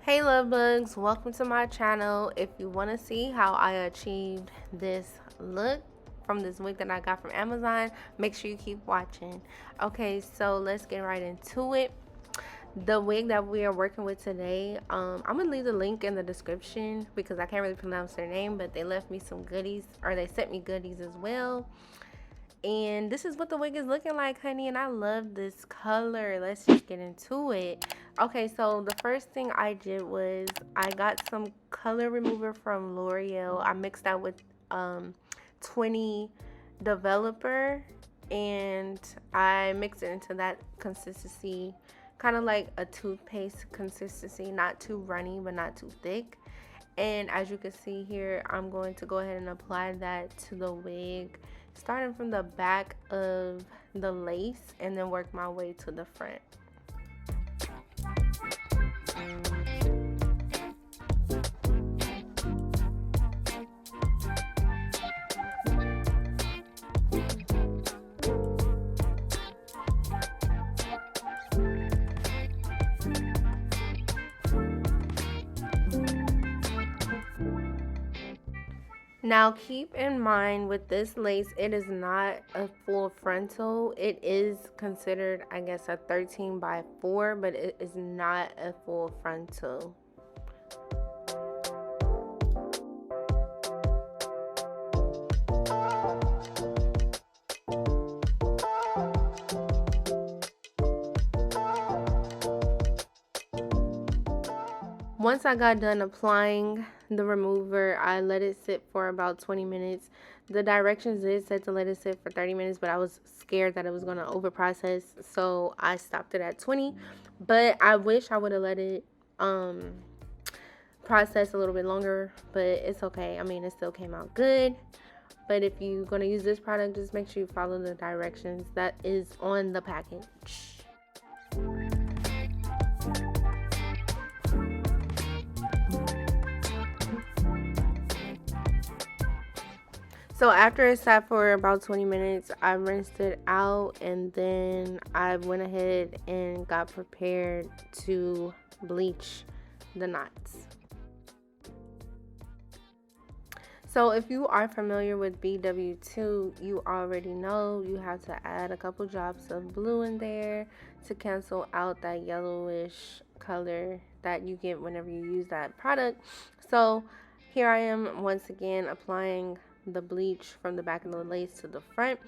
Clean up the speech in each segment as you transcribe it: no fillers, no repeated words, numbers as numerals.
Hey LoveBugs, welcome to my channel. If you want to see how I achieved this look from this wig that I got from Amazon, make sure you keep watching. Okay, so let's get right into it. The wig that we are working with today, I'm gonna leave the link in the description because I can't really pronounce their name, but they left me some goodies, or they sent me goodies as well. And this is what the wig is looking like, honey, and I love this color. Let's just get into it. Okay, so the first thing I did was I got some color remover from L'Oreal. I mixed that with 20 developer, and I mixed it into that consistency, kind of like a toothpaste consistency, not too runny but not too thick. And as you can see here, I'm going to go ahead and apply that to the wig, starting from the back of the lace and then work my way to the front. Now keep in mind with this lace, it is not a full frontal. It is considered, I guess, a 13 by 4, but it is not a full frontal. Once I got done applying the remover, I let it sit for about 20 minutes. The directions did say to let it sit for 30 minutes, but I was scared that it was going to over process, so I stopped it at 20. But I wish I would have let it process a little bit longer, but it's okay. I mean, it still came out good. But if you're going to use this product, just make sure you follow the directions that is on the package. So after it sat for about 20 minutes, I rinsed it out, and then I went ahead and got prepared to bleach the knots. So if you are familiar with BW2, you already know you have to add a couple drops of blue in there to cancel out that yellowish color that you get whenever you use that product. So here I am once again applying the bleach from the back of the lace to the front.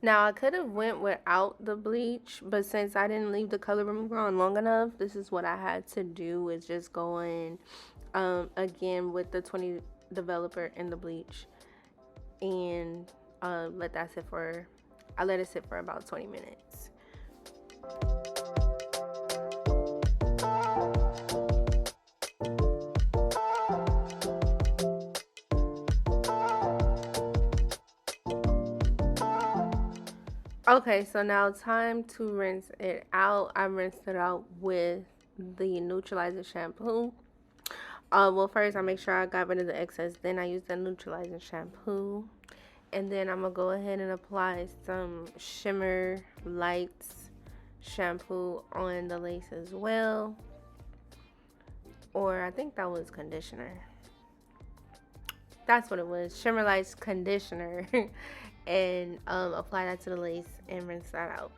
Now I could have went without the bleach, but since I didn't leave the color remover on long enough, this is what I had to do, is just go in again with the 20 developer and the bleach, and let that sit for, I let it sit for about 20 minutes. Okay, so now time to rinse it out. I rinsed it out with the neutralizing shampoo. Well, first I make sure I got rid of the excess, then I use the neutralizing shampoo, and then I'm gonna go ahead and apply some Shimmer Lights shampoo on the lace as well, or I think that was conditioner. That's what it was, Shimmer Lights conditioner. And apply that to the lace and rinse that out.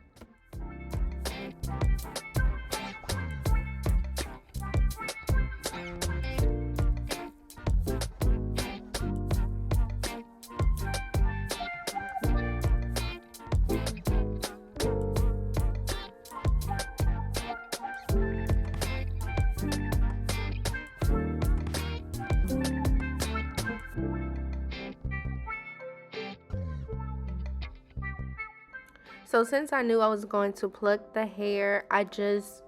So since I knew I was going to pluck the hair, I just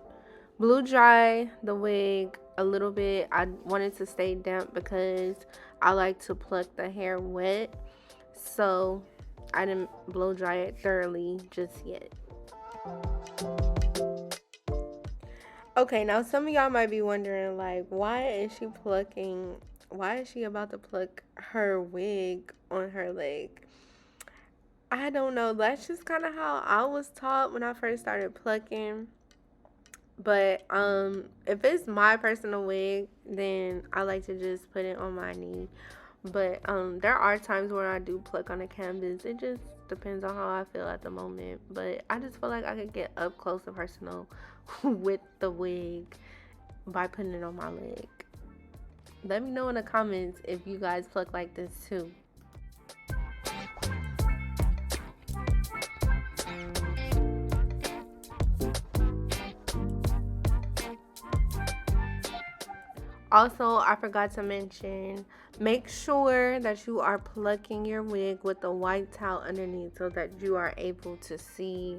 blew dry the wig a little bit. I wanted to stay damp because I like to pluck the hair wet. So I didn't blow dry it thoroughly just yet. Okay, now some of y'all might be wondering, like, why is she about to pluck her wig on her leg? I don't know. That's just kind of how I was taught when I first started plucking. But if it's my personal wig, then I like to just put it on my knee. But there are times where I do pluck on the canvas. It just depends on how I feel at the moment. But I just feel like I could get up close and personal with the wig by putting it on my leg. Let me know in the comments if you guys pluck like this too. Also, I forgot to mention, make sure that you are plucking your wig with the white towel underneath so that you are able to see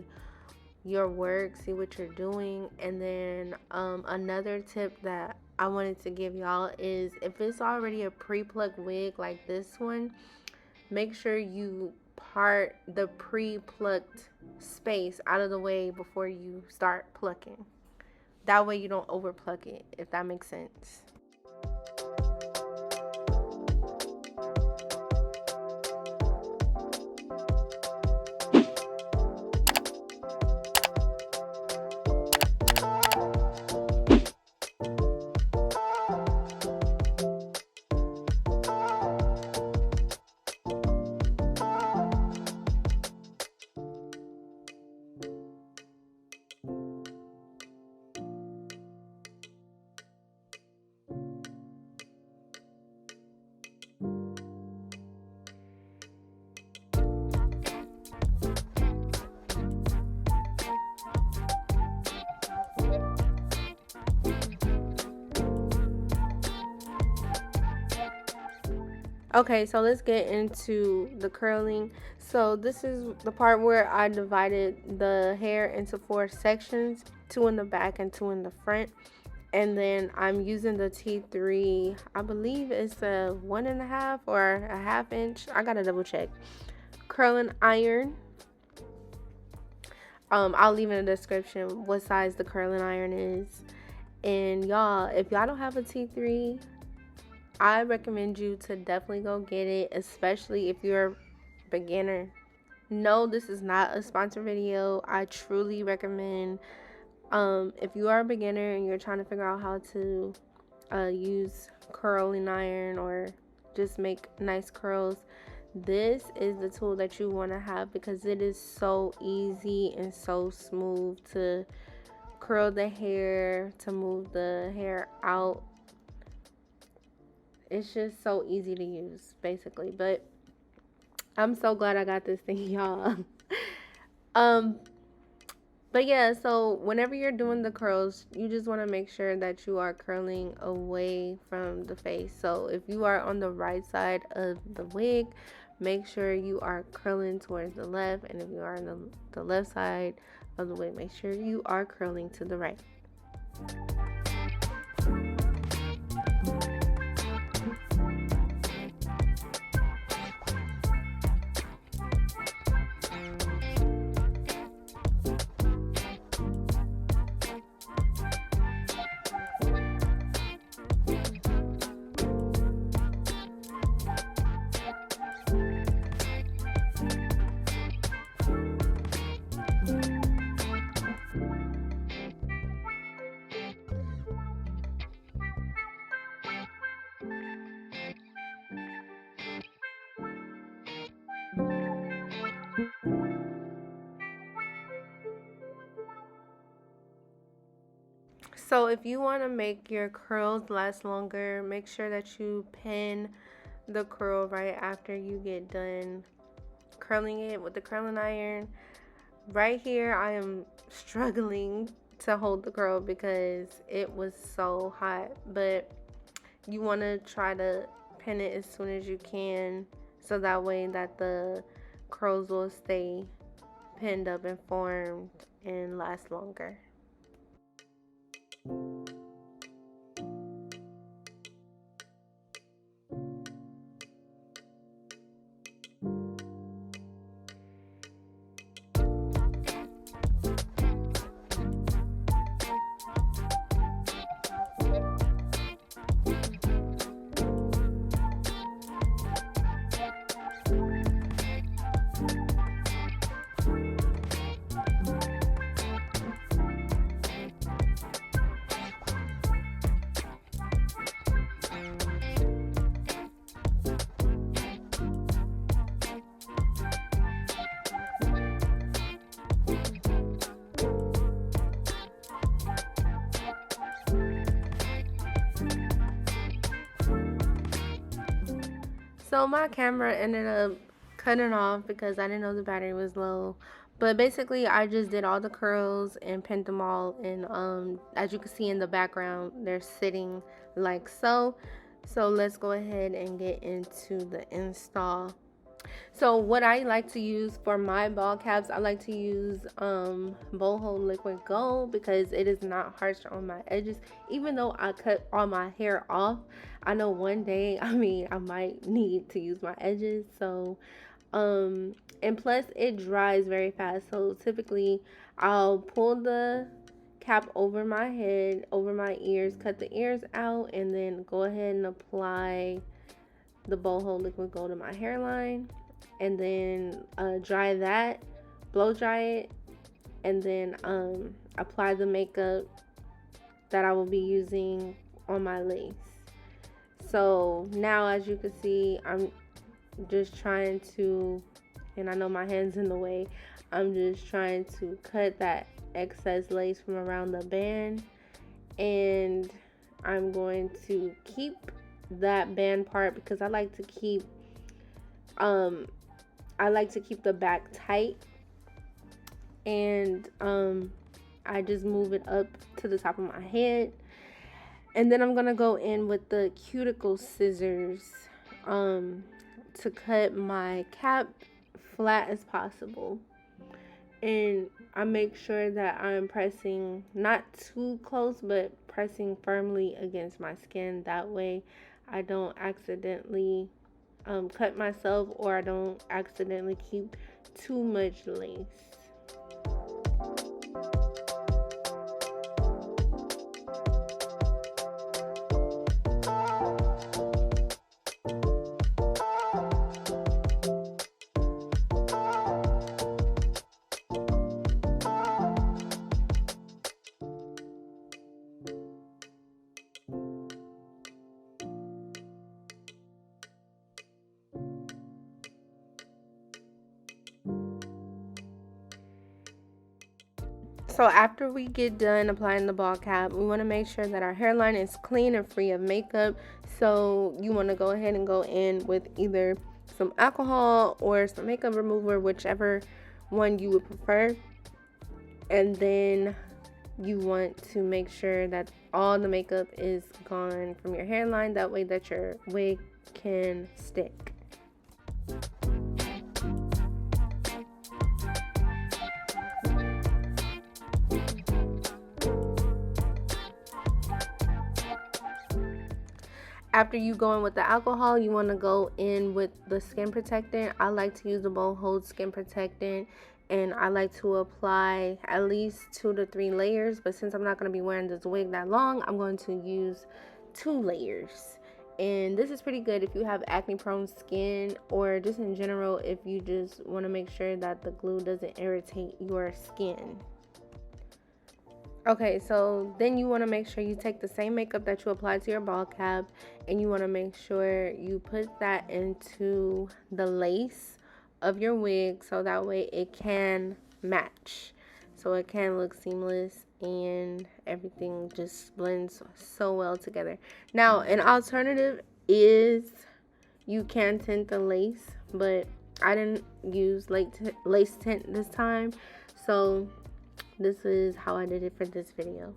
your work, see what you're doing. And then another tip that I wanted to give y'all is, if it's already a pre-plucked wig like this one, make sure you part the pre-plucked space out of the way before you start plucking. That way you don't over pluck it, if that makes sense. Okay, so let's get into the curling. So this is the part where I divided the hair into 4 sections, 2 in the back and 2 in the front. And then I'm using the T3, I believe it's a 1.5 or a 1/2 inch, I gotta double check, curling iron. I'll leave in the description what size the curling iron is. And y'all, if y'all don't have a T3, I recommend you to definitely go get it, especially if you're a beginner. No, this is not a sponsored video. I truly recommend, if you are a beginner and you're trying to figure out how to use curling iron or just make nice curls, this is the tool that you want to have, because it is so easy and so smooth to curl the hair, to move the hair out. It's just so easy to use, basically. But I'm so glad I got this thing, y'all. But yeah, so whenever you're doing the curls, you just want to make sure that you are curling away from the face. So if you are on the right side of the wig, make sure you are curling towards the left. And if you are on the left side of the wig, make sure you are curling to the right. So if you want to make your curls last longer, make sure that you pin the curl right after you get done curling it with the curling iron. Right here, I am struggling to hold the curl because it was so hot, but you want to try to pin it as soon as you can, so that way that the curls will stay pinned up and formed and last longer. So my camera ended up cutting off because I didn't know the battery was low. But basically, I just did all the curls and pinned them all. And as you can see in the background, they're sitting like so. So let's go ahead and get into the install. So what I like to use for my ball caps, I like to use Boho Liquid Gold because it is not harsh on my edges. Even though I cut all my hair off, I know one day, I might need to use my edges. So and plus it dries very fast. So typically I'll pull the cap over my head, over my ears, cut the ears out, and then go ahead and apply the Boho Liquid Gold to my hairline, and then dry that, blow dry it, and then apply the makeup that I will be using on my lace. So now, as you can see, I'm just trying to, and I know my hand's in the way, I'm just trying to cut that excess lace from around the band, and I'm going to keep that band part because I like to keep the back tight, and I just move it up to the top of my head, and then I'm gonna go in with the cuticle scissors to cut my cap flat as possible. And I make sure that I'm pressing not too close, but pressing firmly against my skin. That way I don't accidentally cut myself, or I don't accidentally keep too much lace. So after we get done applying the ball cap, we want to make sure that our hairline is clean and free of makeup. So you want to go ahead and go in with either some alcohol or some makeup remover, whichever one you would prefer. And then you want to make sure that all the makeup is gone from your hairline. That way that your wig can stick. After you go in with the alcohol, you want to go in with the skin protectant. I like to use the Boho skin protectant, and I like to apply at least 2 to 3 layers. But since I'm not going to be wearing this wig that long, I'm going to use 2 layers. And this is pretty good if you have acne prone skin, or just in general if you just want to make sure that the glue doesn't irritate your skin. Okay, so then you want to make sure you take the same makeup that you applied to your ball cap, and you want to make sure you put that into the lace of your wig, so that way it can match, so it can look seamless and everything just blends so well together. Now, an alternative is you can tint the lace, but I didn't use lace tint this time, so this is how I did it for this video.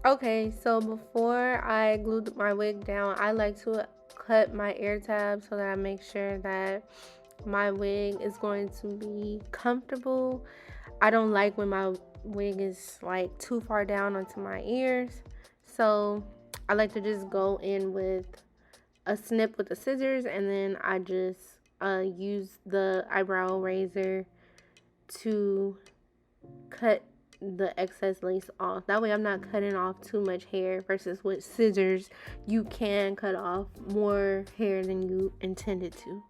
Okay, so before I glue my wig down, I like to cut my ear tabs so that I make sure that my wig is going to be comfortable. I don't like when my wig is like too far down onto my ears, so I like to just go in with a snip with the scissors, and then I just use the eyebrow razor to cut the excess lace off. That way I'm not cutting off too much hair, versus with scissors you can cut off more hair than you intended to.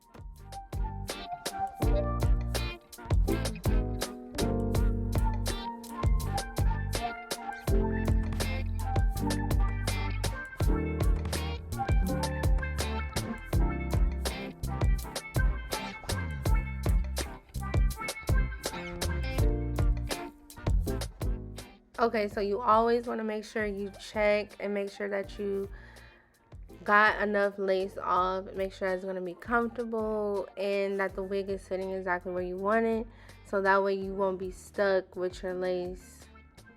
Okay, so you always want to make sure you check and make sure that you got enough lace off. Make sure it's going to be comfortable and that the wig is sitting exactly where you want it, so that way you won't be stuck with your lace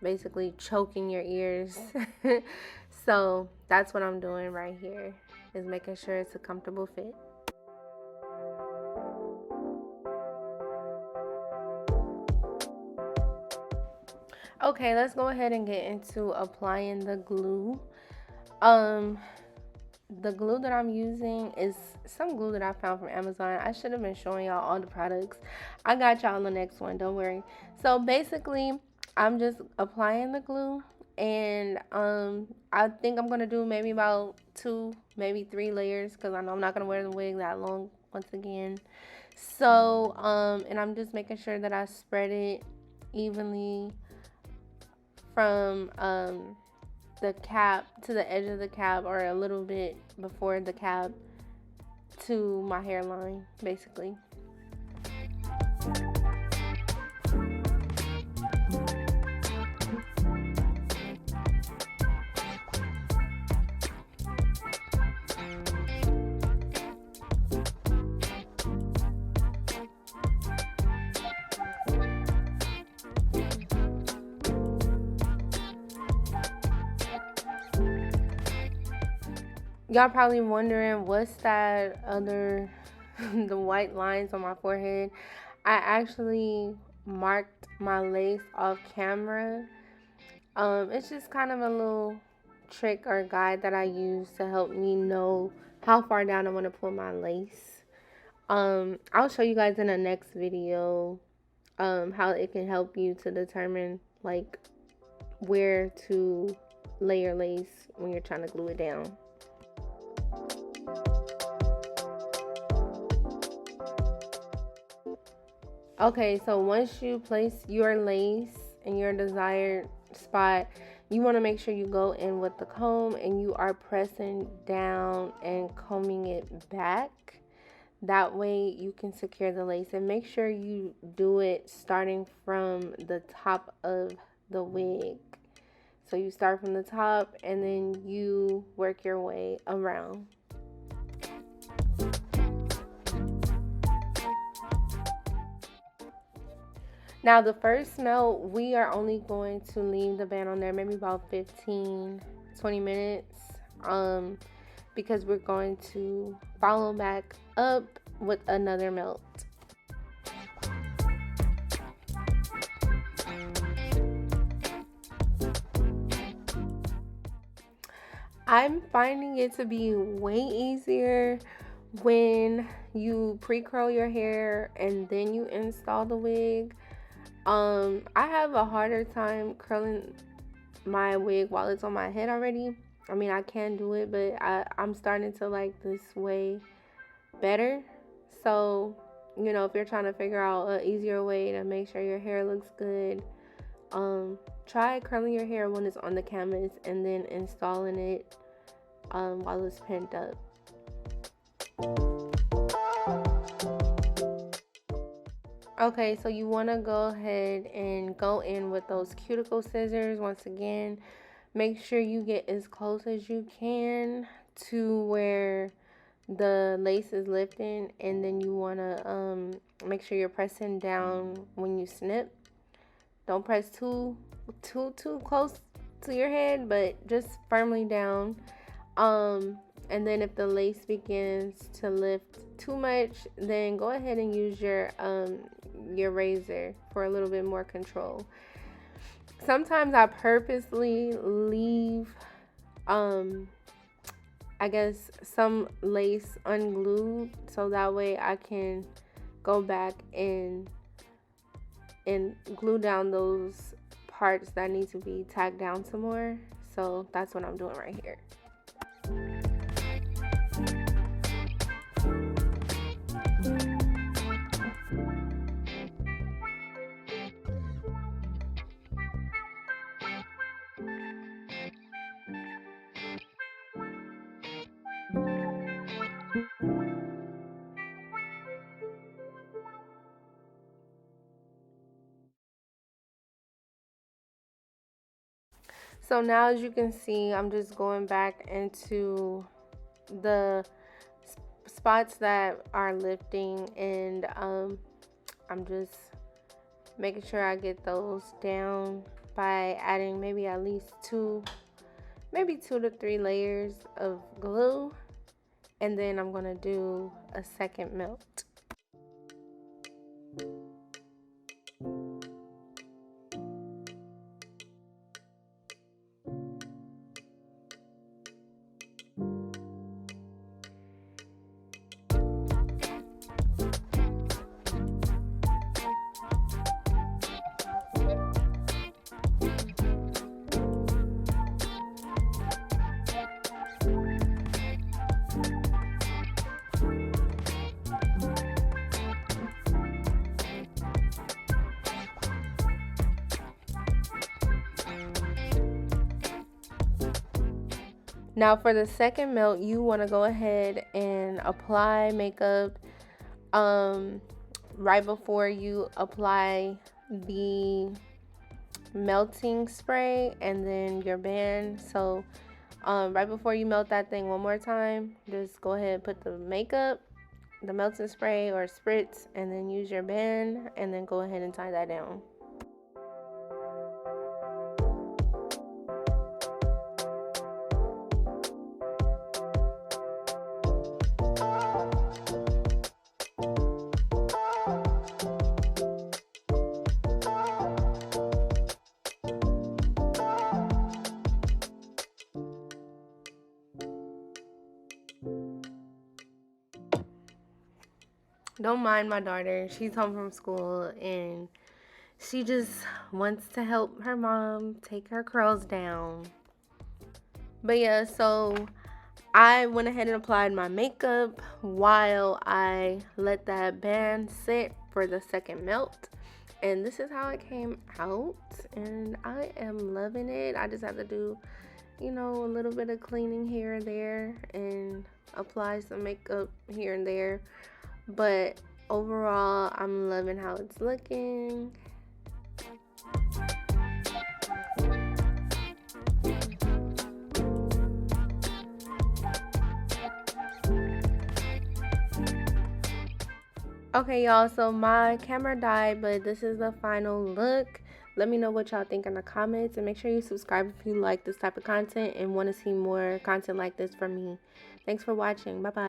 basically choking your ears. So that's what I'm doing right here, is making sure it's a comfortable fit. Okay, let's go ahead and get into applying the glue. The glue that I'm using is some glue that I found from Amazon. I should have been showing y'all all the products. I got y'all on the next one, don't worry. So basically, I'm just applying the glue, and I think I'm gonna do maybe about 2, maybe 3 layers, because I know I'm not gonna wear the wig that long once again. So and I'm just making sure that I spread it evenly from the cap to the edge of the cap, or a little bit before the cap to my hairline, basically. Y'all probably wondering, what's that other the white lines on my forehead? I actually marked my lace off camera. It's just kind of a little trick or guide that I use to help me know how far down I want to put my lace. I'll show you guys in the next video how it can help you to determine like where to lay your lace when you're trying to glue it down. Okay, so once you place your lace in your desired spot, you want to make sure you go in with the comb and you are pressing down and combing it back. That way you can secure the lace, and make sure you do it starting from the top of the wig. So you start from the top and then you work your way around. Now the first melt, we are only going to leave the band on there maybe about 15-20 minutes because we're going to follow back up with another melt. I'm finding it to be way easier when you pre-curl your hair and then you install the wig. I have a harder time curling my wig while it's on my head already. I mean, I can do it, but I'm starting to like this way better. So, you know, if you're trying to figure out an easier way to make sure your hair looks good, try curling your hair when it's on the canvas and then installing it while it's pinned up. Okay, so you want to go ahead and go in with those cuticle scissors. Once again, make sure you get as close as you can to where the lace is lifting, and then you want to make sure you're pressing down when you snip. Don't press too close to your head, but just firmly down. And then if the lace begins to lift too much, then go ahead and use your razor for a little bit more control. Sometimes I purposely leave I guess some lace unglued so that way I can go back and glue down those parts that need to be tacked down some more. So that's what I'm doing right here. So now, as you can see, I'm just going back into the spots that are lifting, and I'm just making sure I get those down by adding maybe at least two to three layers of glue, and then I'm gonna do a second melt. Now for the second melt, you want to go ahead and apply makeup right before you apply the melting spray and then your band. So right before you melt that thing one more time, just go ahead and put the makeup, the melting spray or spritz, and then use your band, and then go ahead and tie that down. Don't mind my daughter. She's home from school and she just wants to help her mom take her curls down. But yeah, so I went ahead and applied my makeup while I let that band sit for the second melt. And this is how it came out. And I am loving it. I just have to do, a little bit of cleaning here and there and apply some makeup here and there. But overall, I'm loving how it's looking. Okay, y'all, so my camera died, but this is the final look. Let me know what y'all think in the comments, and make sure you subscribe if you like this type of content and want to see more content like this from me. Thanks for watching. Bye-bye.